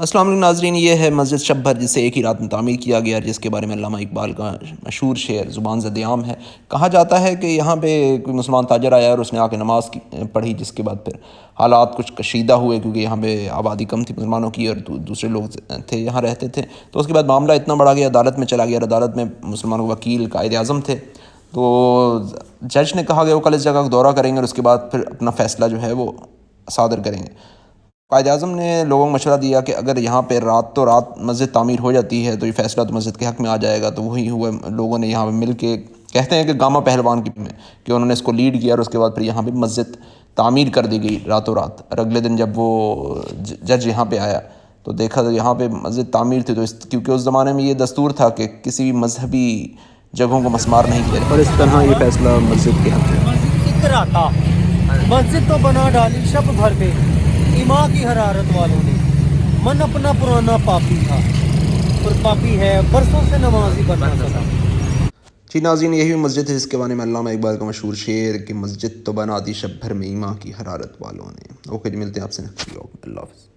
السلام علیکم ناظرین، یہ ہے مسجد شب بھر جسے ایک ہی رات میں تعمیر کیا گیا، جس کے بارے میں علامہ اقبال کا مشہور شعر زبان زد عام ہے۔ کہا جاتا ہے کہ یہاں پہ کوئی مسلمان تاجر آیا اور اس نے آ کے نماز پڑھی، جس کے بعد پھر حالات کچھ کشیدہ ہوئے، کیونکہ یہاں پہ آبادی کم تھی مسلمانوں کی اور دوسرے لوگ تھے یہاں رہتے تھے۔ تو اس کے بعد معاملہ اتنا بڑا گیا، عدالت میں چلا گیا، اور عدالت میں مسلمانوں کے وکیل قائد اعظم تھے۔ تو جج نے کہا کہ وہ کل اس جگہ کا دورہ کریں گے اور اس کے بعد پھر اپنا فیصلہ جو ہے وہ صادر کریں گے۔ قائد اعظم نے لوگوں کو مشورہ دیا کہ اگر یہاں پہ رات مسجد تعمیر ہو جاتی ہے تو یہ فیصلہ تو مسجد کے حق میں آ جائے گا۔ تو وہی ہوا، لوگوں نے یہاں پہ مل کے، کہتے ہیں کہ گاما پہلوان کی میں کہ انہوں نے اس کو لیڈ کیا، اور اس کے بعد پھر یہاں پہ مسجد تعمیر کر دی گئی راتوں رات۔ اور اگلے دن جب وہ جج یہاں پہ آیا تو دیکھا تو یہاں پہ مسجد تعمیر تھی، تو کیونکہ اس زمانے میں یہ دستور تھا کہ کسی بھی مذہبی جگہوں کو مسمار نہیں کیا، اور اس طرح یہ فیصلہ مسجد کے حق میں۔ اتراتا مسجد تو بنا ڈالی شب بھر پہ ایماں کی حرارت والوں نے، من اپنا پرانا پاپی تھا اور پاپی ہے برسوں سے نمازی بنا سکا۔ جی ناظرین، یہی مسجد ہے جس کے بارے میں علامہ اقبال کا مشہور شعر کہ مسجد تو بنا دی شب بھر میں ایماں کی حرارت والوں نے۔ اوکے جی، ملتے ہیں آپ سے نیکسٹ ویڈیو میں۔ اللہ حافظ۔